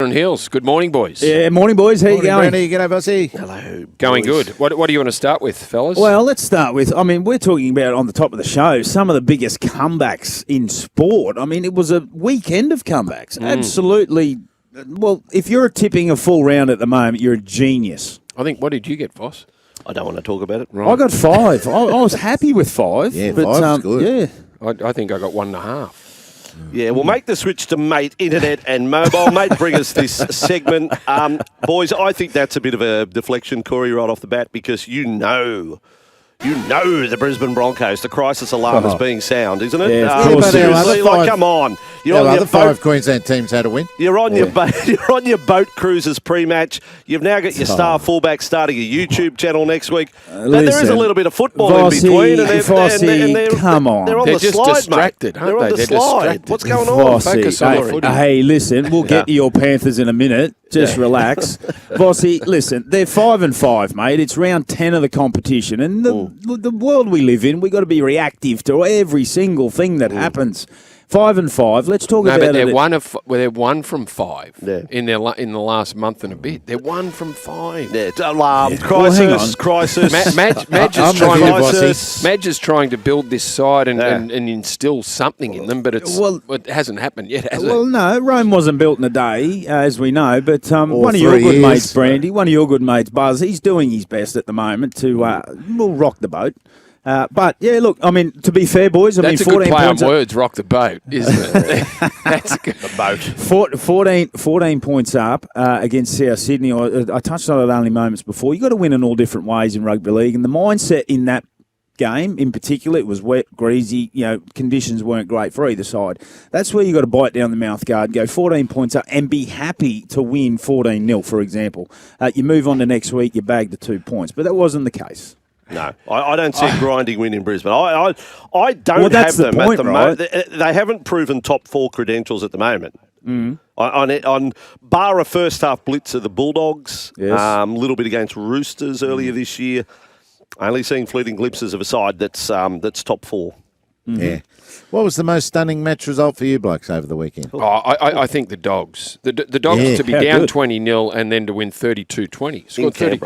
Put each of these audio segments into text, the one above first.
And Hills, good morning, boys. Yeah, morning, boys. How you going? Brandy, g'day, Vossy. Hello. Going good. What do you want to start with, fellas? Well, let's start with, we're talking about on the top of the show, some of the biggest comebacks in sport. It was a weekend of comebacks. Absolutely. Well, if you're tipping a full round at the moment, you're a genius. I think, what did you get, Voss? I don't want to talk about it. Right. I got 5. I was happy with 5. Yeah, but, 5's good. Yeah. I think I got 1.5. Yeah, we'll make the switch to Mate, Internet and Mobile. Mate, bring us this segment. Boys, I think that's a bit of a deflection, Corey, right off the bat, because you know the Brisbane Broncos. The crisis alarm is being sound, isn't it? Yeah, of course. Seriously, come on. The 5 Queensland teams had a win. You're on your boat cruises pre-match. You've now got your star fullback starting a YouTube channel next week. There is a little bit of football Vossy, in between. Come on. They're on They're the just slide, distracted, mate. aren't They're on they? the They're slide. distracted. What's going on? Focus on the footy. Hey, listen, we'll get to your Panthers in a minute. Just relax. Vossy, listen, they're 5-5, mate. It's round 10 of the competition. And the world we live in, we've got to be reactive to every single thing that happens. 5-5. Let's talk about but they're it. they're 1 from 5 Yeah. in the last month and a bit. They're 1 from 5. Yeah, crisis. Madge is trying to build this side and instill something in them, but it hasn't happened yet, has it? Well, no, Rome wasn't built in a day, as we know. But one of your 3 good years. mates, Brandy, one of your good mates, Buzz, he's doing his best at the moment to rock the boat. But, yeah, look, to be fair, boys, that's a 14 good play on points words, rock the boat, isn't it? That's good. The boat. 14 points up against South Sydney. I touched on it only moments before. You've got to win in all different ways in rugby league. And the mindset in that game, in particular, it was wet, greasy, conditions weren't great for either side. That's where you've got to bite down the mouth guard, go 14 points up and be happy to win 14-0, for example. You move on to next week, you bag the 2 points. But that wasn't the case. No, I don't see a grinding win in Brisbane. I don't that's have them the point, at the right? moment. They haven't proven top 4 credentials at the moment. On bar a first half blitz of the Bulldogs, a little bit against Roosters earlier this year. Only seeing fleeting glimpses of a side that's top 4. Yeah. What was the most stunning match result for you blokes over the weekend? I think the Dogs. The Dogs to be down 20-0 and then to win 32-20. Scored 30.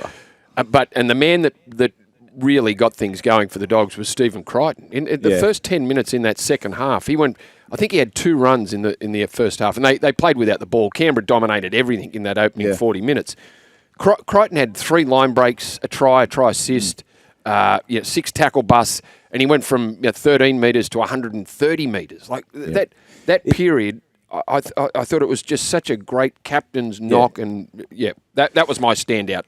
And the man that really got things going for the Dogs was Stephen Crichton. In the first 10 minutes in that second half, he went. I think he had 2 runs in the first half, and they played without the ball. Canberra dominated everything in that opening 40 minutes. Crichton had 3 line breaks, a try assist, 6 tackle busts, and he went from 13 metres to 130 metres. That period, I thought it was just such a great captain's knock, and that was my standout.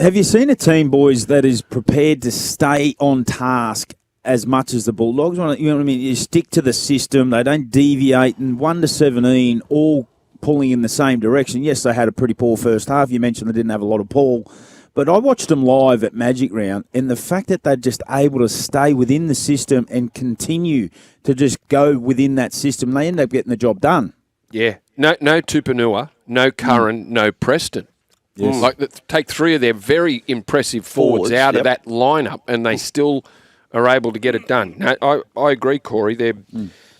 Have you seen a team, boys, that is prepared to stay on task as much as the Bulldogs? You know what I mean? You stick to the system. They don't deviate. And 1-17, all pulling in the same direction. Yes, they had a pretty poor first half. You mentioned they didn't have a lot of pull. But I watched them live at Magic Round, and the fact that they're just able to stay within the system and continue to just go within that system, they end up getting the job done. Yeah. No Tupanua, no Curran, no Preston. Yes. Take 3 of their very impressive forwards out of that lineup, and they still are able to get it done. No, I agree, Corey. They're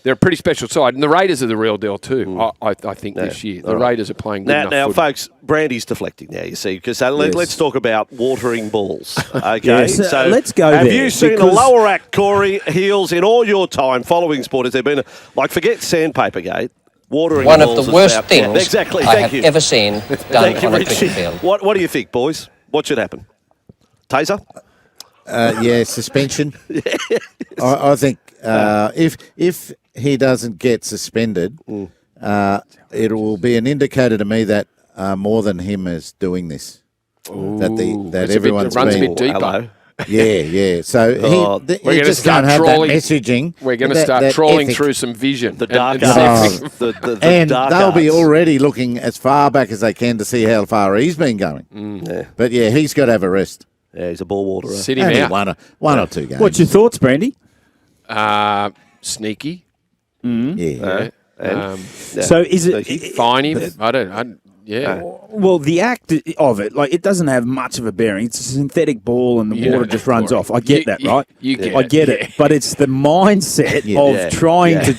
a pretty special side, and the Raiders are the real deal too. I think this year the Raiders are playing good enough footy. Folks, Brandy's deflecting now. You see, because let's talk about watering balls. Okay, yes, so let's go. Have you seen the lower act, Corey Heals, in all your time following sport? Has there been forget Sandpaper Gate? Watering one balls of the worst things I have ever seen done on a cricket field. What do you think, boys? What should happen? Taser? Suspension. I think if he doesn't get suspended, it will be an indicator to me that more than him is doing this. That everyone's runs been a bit deeper. Yeah. So he just can't have that messaging. We're going to start trawling through some vision. The dark and dark they'll be arts. already looking as far back as they can to see how far he's been going. But he's got to have a rest. Yeah, he's a ball waterer. Sit him out. One or 2 games. What's your thoughts, Brandy? Sneaky. Yeah. So is it fine him? I don't. Yeah. Well, the act of it, like, it doesn't have much of a bearing. It's a synthetic ball and the water just runs off. I get that, right? I get it. But it's the mindset of trying to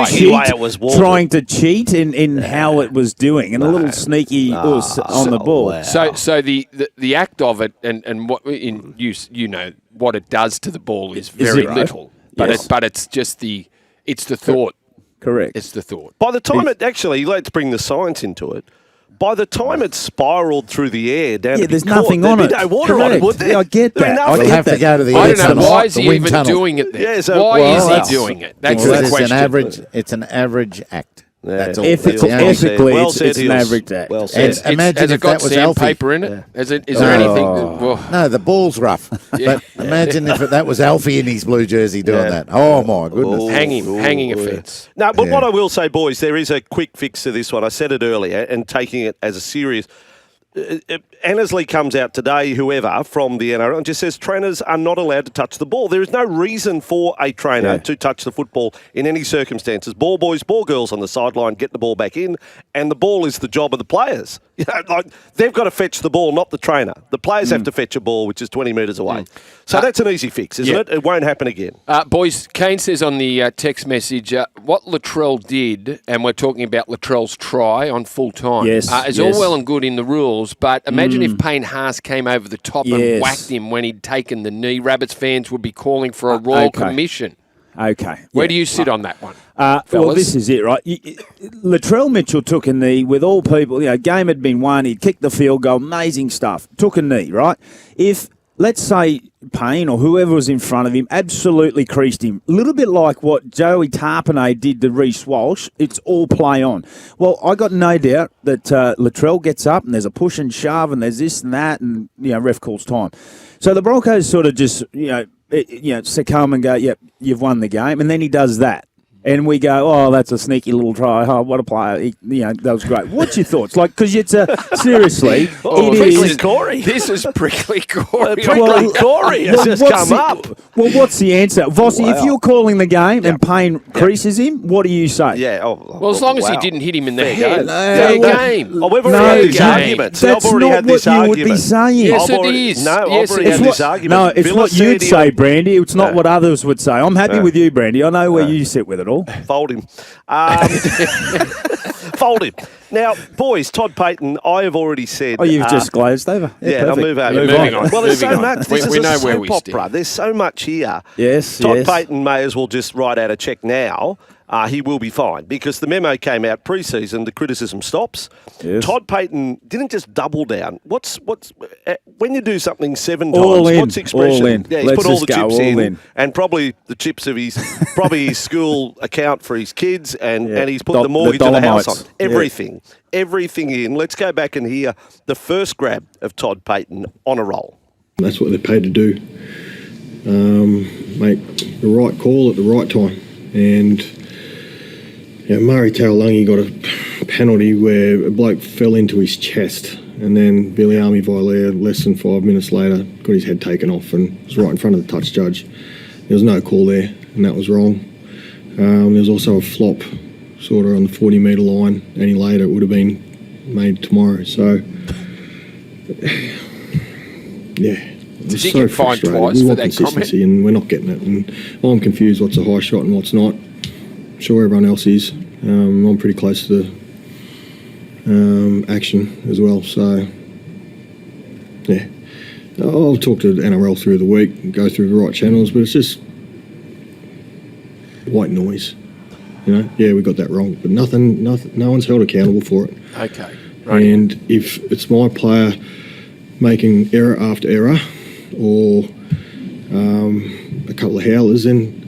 cheat, trying to cheat in how it was doing, and a little sneaky on the ball. Wow. So the act of it and what you know what it does to the ball is very little, but it's just the thought. Correct. It's the thought. By the time let's bring the science into it. By the time it spiraled through the air down to there's the court, nothing on it. There'd be no water on it, would there? Yeah, I get that. We'll have to go to the I don't know. Why is the he wind even tunnel. doing it then? Yeah, so- why well, is he doing it? That's Because the question. it's an average act. That's all. Ethically, Well said, it's an Heels. average act. Well said. And imagine has it if got that was Alfie. sandpaper in it? Is there anything? Well, No, the ball's rough. But imagine if that was Alfie in his blue jersey doing that. Oh, my goodness. hanging offence. No, but what I will say, boys, there is a quick fix to this one. I said it earlier, and taking it as a serious. Annesley comes out today, whoever, from the NRL, and just says trainers are not allowed to touch the ball. There is no reason for a trainer to touch the football in any circumstances. Ball boys, ball girls on the sideline, get the ball back in, and the ball is the job of the players. You know, like, they've got to fetch the ball, not the trainer. The players have to fetch a ball, which is 20 metres away. So that's an easy fix, isn't it? It won't happen again. Boys, Kane says on the text message, what Latrell did, and we're talking about Latrell's try on full time, is all well and good in the rules, but imagine if Payne Haas came over the top and whacked him when he'd taken the knee. Rabbits fans would be calling for a royal commission. Okay. Where do you sit on that one? Well, this is it, right? Latrell Mitchell took a knee with all people. You know, game had been won. He'd kicked the field goal. Amazing stuff. Took a knee, right? If, let's say, Payne or whoever was in front of him absolutely creased him, a little bit like what Joey Tarpanay did to Reece Walsh, it's all play on. Well, I got no doubt that Latrell gets up and there's a push and shove and there's this and that and, ref calls time. So the Broncos sort of just, succumb and go, yep, you've won the game. And then he does that. And we go, oh, that's a sneaky little try. Oh, what a player. That was great. What's your thoughts? Like, because it's seriously, it is. Corey. This is prickly Corey. Corey has just come up. Well, what's the answer? Vossy, if you're calling the game and Payne creases him, what do you say? Yeah. Well, as long as he didn't hit him in the head. Fair game. Oh, we've already had this argument. That's not what you would be saying. Yes, it is. No, I've already had this argument. No, it's what you'd say, Brandy. It's not what others would say. I'm happy with you, Brandy. I know where you sit with it all. Fold him. Fold him. Now, boys, Todd Payten, I have already said... Oh, you've just glazed over. I'll move on. Moving on. Well, there's so much. This we is know a where we soap stand. opera. There's so much here. Yes, Todd Payten may as well just write out a cheque now. He will be fine because the memo came out pre-season. The criticism stops. Yes. Todd Payten didn't just double down. What's when you do something 7 all times? In, what's the expression? all in. Yeah, he's Let's put all just the go chips all in, and probably the chips of his his school account for his kids, and he's put the mortgage of the house on. Everything in. Let's go back and hear the first grab of Todd Payten on a roll. That's what they're paid to do. Make the right call at the right time. And Murray Taulagi got a penalty where a bloke fell into his chest, and then Billy Army Vilea, less than 5 minutes later, got his head taken off and was right in front of the touch judge. There was no call there, and that was wrong. There was also a flop sort of on the 40-metre line. Any later, it would have been made tomorrow. So, Did he get fined twice we for want that consistency, comment? and we're not getting it. And I'm confused what's a high shot and what's not. I'm sure everyone else is. I'm pretty close to the action as well. So, I'll talk to the NRL through the week and go through the right channels, but it's just white noise. We got that wrong, but no one's held accountable for it. Okay. Right. And if it's my player making error after error, or a couple of howlers, then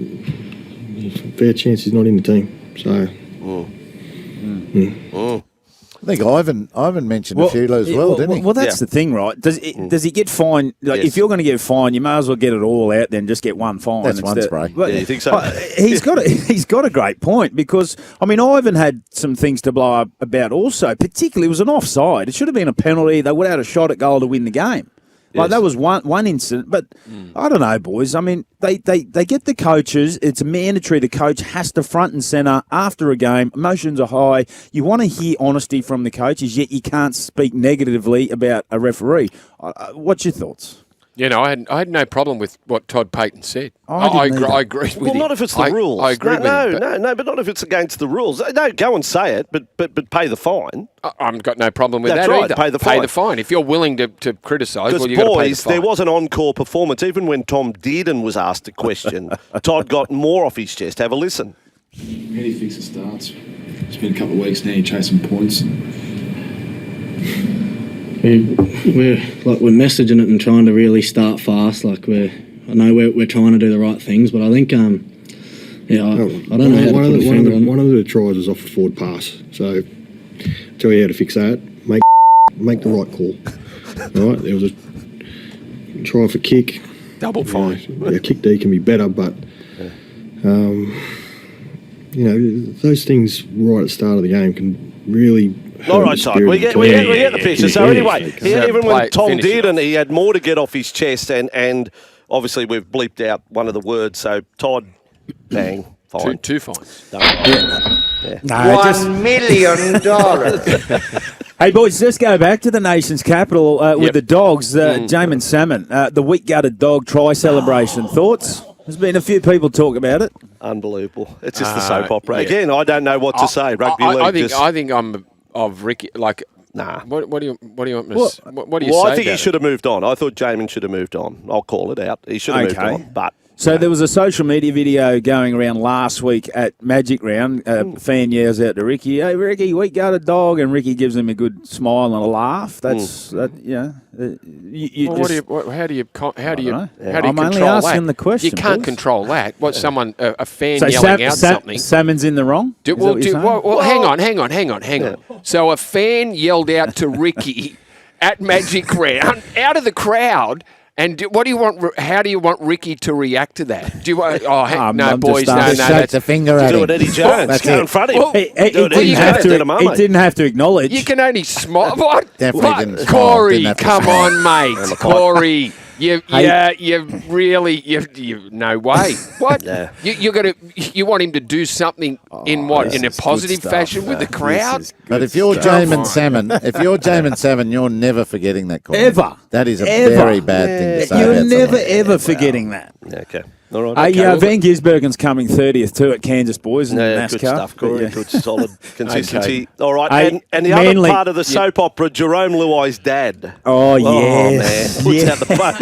fair chance he's not in the team. So, I think Ivan mentioned a few as well, didn't he? Well, that's the thing, right? Does he get fined? Like, if you're going to get fined, you may as well get it all out then just get one fine. That's one spray. But, you think so? He's got a great point because, Ivan had some things to blow up about also. Particularly, it was an offside. It should have been a penalty. They would have had a shot at goal to win the game. Like that was one incident, but I don't know, boys. I mean, they get the coaches. It's mandatory. The coach has to front and centre after a game. Emotions are high. You want to hear honesty from the coaches, yet you can't speak negatively about a referee. What's your thoughts? You know, I had no problem with what Todd Payten said. I agree with him. Well, not if it's the rules. I agree with him. No, but not if it's against the rules. No, go and say it, but pay the fine. I've got no problem with That's that right, either. pay the fine. Pay the fine. If you're willing to criticise, well, you've Because, got to pay the fine. there was an encore performance. Even when Tom Dearden was asked a question, Todd got more off his chest. Have a listen. How do you fix the starts? It's been a couple of weeks now, you're chasing points. We're messaging it and trying to really start fast. I know we're trying to do the right things, but I think I don't know how to put a finger on it. One of the tries was off a forward pass. So tell you how to fix that. Make the right call. All right, there was a try for kick. Double fine. Kick D can be better, but those things right at the start of the game can really. All right, side. We get the picture. So anyway, even when Tom Dearden, he had more to get off his chest, and obviously we've bleeped out one of the words. So Todd, bang, fine. Two fines. $1 million. Hey, boys, let's go back to the nation's capital with the Dogs. Jamin Salmon, the wheat-gutted dog try celebration. Thoughts? There's been a few people talk about it. Unbelievable. It's just the soap opera. Yeah. Again, I don't know what to say. Rugby league. I think I'm of Ricky. Nah. What do you want me to say? What do you say? Well, I think he should have moved on. I thought Jamin should have moved on. I'll call it out. He should have moved on. But so there was a social media video going around last week at Magic Round. Fan yells out to Ricky, "Hey Ricky, we got a dog," and Ricky gives him a good smile and a laugh. That's how do you I'm only control asking that? the question. You can't please. control that. What someone a fan So yelling out something. Salmon's in the wrong. Hang on. So a fan yelled out to Ricky at Magic Round out of the crowd. And what do you want? How do you want Ricky to react to that? Do you want? No, boys, no. That's a finger at him. Do it, Eddie Jones. Go in front of him. He didn't have to acknowledge. You can only smile. What? Definitely didn't smile. Corey, Didn't have to come smile. on, mate. Corey. You no way. What? Yeah. You want him to do something in a positive fashion with the crowd? But if you're Jamin Salmon, you're never forgetting that call. Ever. That is a very bad thing to say. You're never ever forgetting that. Okay. All right. Van Gisbergen's coming 30th too at Kansas, boys, in NASCAR. Good stuff, Corey. Good, solid consistency. Okay. All right, and the other part of the soap opera, Jerome Luai's dad. Oh, yes. Man. Puts out the post.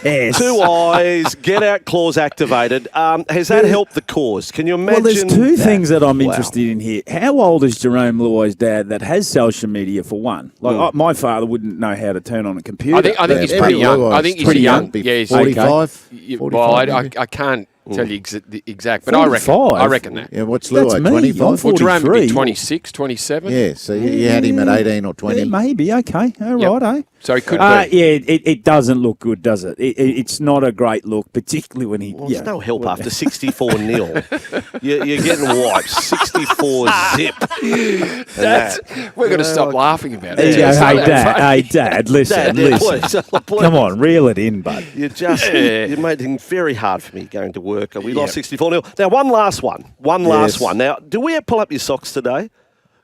Yes. 2 eyes, get out clause activated. Has that helped the cause? Can you imagine? Well, there's two things that I'm interested in here. How old is Jerome Luai's dad that has social media, for one? My father wouldn't know how to turn on a computer. I think he's pretty young. I think he's pretty young. Yeah, he's 45. Well, I can't tell you the exact, but I reckon that. Yeah, what's Luai, 25? Well, Jerome would be 26, 27. Yeah, so you had him at 18 or 20. Yeah, maybe, okay. All right, eh? So he could be. Yeah, it doesn't look good, does it? It's not a great look, particularly when he... There's no help after 64-0. You're getting wiped. 64 zip. We're going to stop laughing about it. Hey, Dad, listen. Please. Come on, reel it in, bud. You're making it very hard for me going to work. We lost 64-0. Now, one last one. Now, do we pull up your socks today?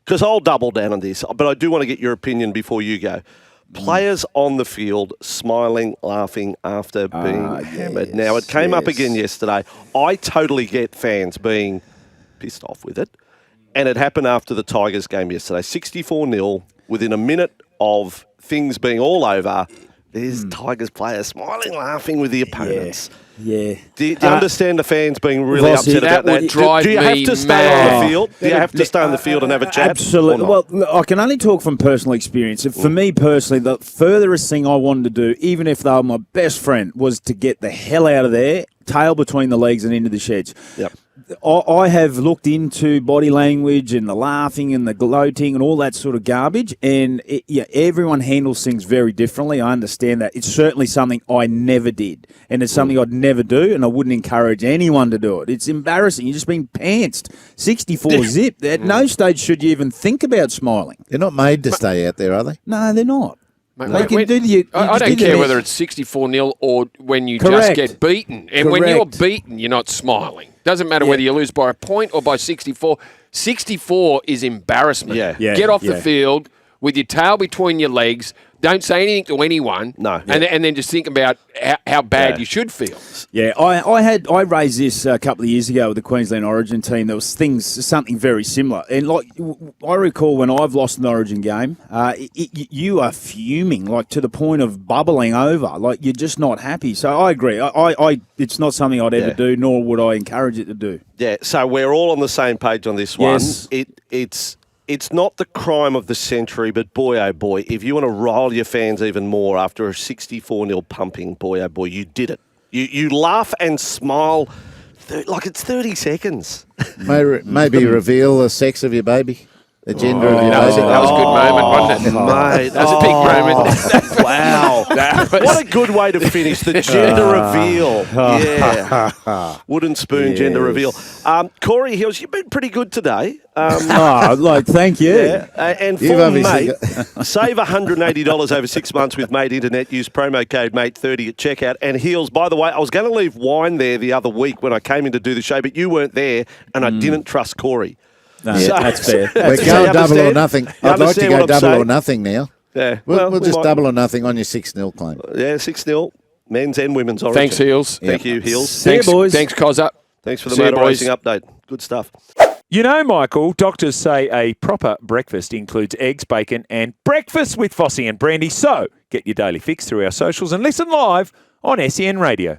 Because I'll double down on this, but I do want to get your opinion before you go. Players on the field smiling, laughing after being hammered. Now, it came up again yesterday. I totally get fans being pissed off with it. And it happened after the Tigers game yesterday. 64-0, within a minute of things being all over, there's Tigers players smiling, laughing with the opponents. Yeah. Do you understand the fans being really Vossy, upset about that? Do you have to stay on the field? Do you have to stay on the field and have a chat? Absolutely. Well, I can only talk from personal experience. For me personally, the furthest thing I wanted to do, even if they were my best friend, was to get the hell out of there, tail between the legs and into the sheds. Yep. I have looked into body language and the laughing and the gloating and all that sort of garbage, and everyone handles things very differently. I understand that. It's certainly something I never did, and it's something I'd never do, and I wouldn't encourage anyone to do it. It's embarrassing. You're just being pantsed. 64 zip. At no stage should you even think about smiling. They're not made to stay out there, are they? No, they're not. Mate, They can do the- I don't do the care best. whether it's 64-0 or when you Correct. just get beaten. And when you're Correct. beaten, you're not smiling. Doesn't matter whether you lose by a point or by 64. 64 is embarrassment. Yeah. Yeah, Get off the yeah. field with your tail between your legs. Don't say anything to anyone. No. And then just think about how bad you should feel. Yeah, I raised this a couple of years ago with the Queensland Origin team. There was something very similar, and like I recall when I've lost an Origin game, you are fuming, like to the point of bubbling over, like you're just not happy. So I agree. I it's not something I'd ever do, nor would I encourage it to do. Yeah, so we're all on the same page on this one. Yes. It's not the crime of the century, but boy, oh boy, if you want to rile your fans even more after a 64-0 pumping, boy, oh boy, you did it. You laugh and smile like it's 30 seconds. Maybe reveal the sex of your baby, the gender of your That was baby. a good moment, wasn't it? Mate, That was a big moment. Wow. What a good way to finish the gender reveal. Yeah. Wooden spoon gender reveal. Corey Hills, you've been pretty good today. Thank you. Yeah. And You've for obviously Mate, save $180 over 6 months with Mate Internet. Use promo code MATE30 at checkout. And Heels, by the way, I was going to leave wine there the other week when I came in to do the show, but you weren't there, and I didn't trust Corey. No, that's fair. We're So going you double or understand? nothing. You I'd like to understand go what I'm double or saying? nothing now. Yeah. We'll we just might- double or nothing on your 6-0 claim. Yeah, 6-0. Men's and women's Origin. Thanks, Heels. Thank you, Heels. See you, boys. Thanks, Coz up. Thanks for the See you, motor boys. racing update. Good stuff. You know, Michael, doctors say a proper breakfast includes eggs, bacon, and breakfast with Vossy and Brandy. So get your daily fix through our socials and listen live on SEN Radio.